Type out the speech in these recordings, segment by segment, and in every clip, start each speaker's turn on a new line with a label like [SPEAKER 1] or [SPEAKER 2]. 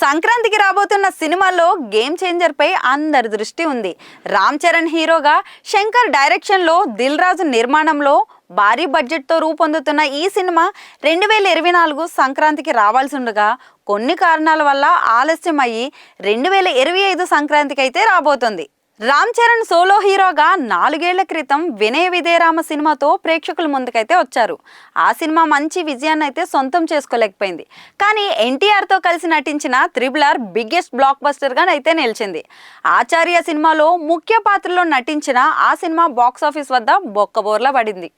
[SPEAKER 1] సంక్రాంతికి రాబోతున్న సినిమాలో గేమ్ చేంజర్ పై అందరి దృష్టి ఉంది. రామ్ చరణ్ హీరోగా, శంకర్ డైరెక్షన్ లో, దిల్ రాజు నిర్మాణంలో భారీ బడ్జెట్ తో రూపొందుతున్న ఈ సినిమా 2024 సంక్రాంతికి రావాల్సి ఉండగా కొన్ని కారణాల వల్ల ఆలస్యం అయ్యి 2025 సంక్రాంతికి అయితే రాబోతుంది. రామ్ చరణ్ సోలో హీరోగా 4 ఏళ్ల క్రితం వినయ విధేయరామ సినిమాతో ప్రేక్షకుల ముందుకైతే వచ్చారు. ఆ సినిమా మంచి విజయాన్ని అయితే సొంతం చేసుకోలేకపోయింది. కానీ ఎన్టీఆర్తో కలిసి నటించిన త్రిబుల్ బిగ్గెస్ట్ బ్లాక్ బస్టర్గా అయితే నిలిచింది. ఆచార్య సినిమాలో ముఖ్య పాత్రలో నటించిన ఆ సినిమా బాక్సాఫీస్ వద్ద బొక్కబోర్లా పడింది.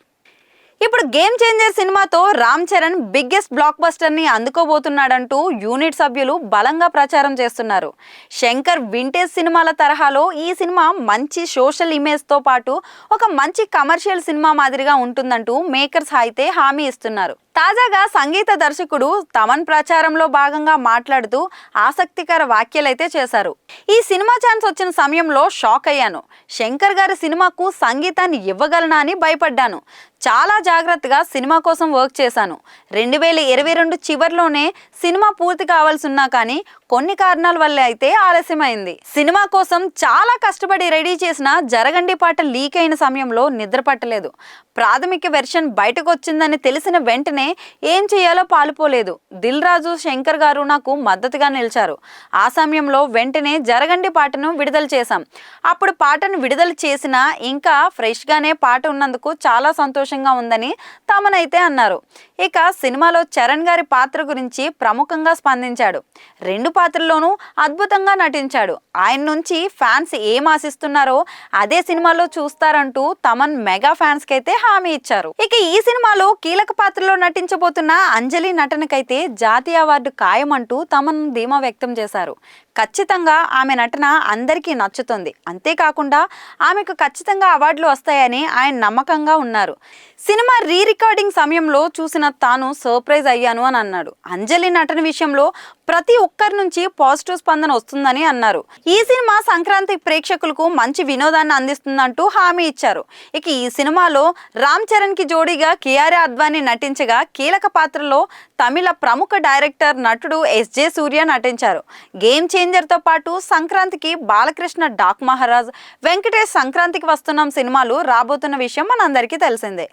[SPEAKER 1] ఇప్పుడు గేమ్ చేంజర్ సినిమాతో Ram Charan biggest block buster ని అందుకోబోతున్నాడంటూ యూనిట్ సభ్యులు బలంగా ప్రచారం చేస్తున్నారు. శంకర్ వింటేజ్ సినిమాల తరహాలో ఈ సినిమా మంచి సోషల్ ఇమేజ్ తో పాటు ఒక మంచి కమర్షియల్ సినిమా మాదిరిగా ఉంటుందంటూ మేకర్స్ అయితే హామీ ఇస్తున్నారు. తాజాగా సంగీత దర్శకుడు తమన్ ప్రచారంలో భాగంగా మాట్లాడుతూ ఆసక్తికర వ్యాఖ్యలైతే చేశారు. ఈ సినిమా ఛాన్స్ వచ్చిన సమయంలో షాక్ అయ్యాను. శంకర్ గారి సినిమాకు సంగీతాన్ని ఇవ్వగలనా అని భయపడ్డాను. చాలా జాగ్రత్తగా సినిమా కోసం వర్క్ చేశాను. 2022 చివరిలోనే సినిమా పూర్తి కావాల్సి ఉన్నా కానీ కొన్ని కారణాల వల్ల అయితే ఆలస్యమైంది. సినిమా కోసం చాలా కష్టపడి రెడీ చేసిన జరగండి పాట లీక్ అయిన సమయంలో నిద్ర పట్టలేదు. ప్రాథమిక వెర్షన్ బయటకు వచ్చిందని తెలిసిన వెంటనే ఏం చేయాలో పాలుపోలేదు. దిల్ రాజు, శంకర్ గారు నాకు మద్దతుగా నిలిచారు. ఆ సమయంలో వెంటనే జరగండి పాటను విడుదల చేశాం. అప్పుడు పాటను విడుదల చేసినా ఇంకా ఫ్రెష్గానే పాట ఉన్నందుకు చాలా సంతోషంగా ఉందని తమనైతే అన్నారు. ఇక సినిమాలో చరణ్ గారి పాత్ర గురించి ప్రముఖంగా స్పందించాడు. 2 పాత్రల్లోనూ అద్భుతంగా నటించాడు. ఆయన నుంచి ఫ్యాన్స్ ఏం ఆశిస్తున్నారో అదే సినిమాలో చూస్తారంటూ తమన్ మెగా ఫ్యాన్స్ కి అయితే హామీ ఇచ్చారు. ఇక ఈ సినిమాలో కీలక పాత్రలో నటించబోతున్న అంజలి నటనకైతే జాతీయ అవార్డు ఖాయమంటూ తమన్ ధీమా వ్యక్తం చేశారు. ఖచ్చితంగా ఆమె నటన అందరికీ నచ్చుతుంది. అంతేకాకుండా ఆమెకు ఖచ్చితంగా అవార్డులు వస్తాయని ఆయన నమ్మకంగా ఉన్నారు. సినిమా రీ రికార్డింగ్ సమయంలో చూసిన తాను సర్ప్రైజ్ అయ్యాను అని అన్నాడు. అంజలి నటన విషయంలో ప్రతి ఒక్కరి నుంచి పాజిటివ్ స్పందన వస్తుందని అన్నారు. ఈ సినిమా సంక్రాంతి ప్రేక్షకులకు మంచి వినోదాన్ని అందిస్తుందంటూ హామీ ఇచ్చారు. ఇక ఈ సినిమాలో రామ్ చరణ్ కి జోడీగా కియారా అద్వానీ నటించగా కీలక పాత్రలో తమిళ ప్రముఖ డైరెక్టర్, నటుడు ఎస్జే సూర్య నటించారు. గేమ్ చేంజర్ తో పాటు సంక్రాంతికి బాలకృష్ణ, డాక్ మహారాజ్, వెంకటేష్ సంక్రాంతికి వస్తున్నాం సినిమాలు రాబోతున్న విషయం మనందరికీ తెలిసిందే.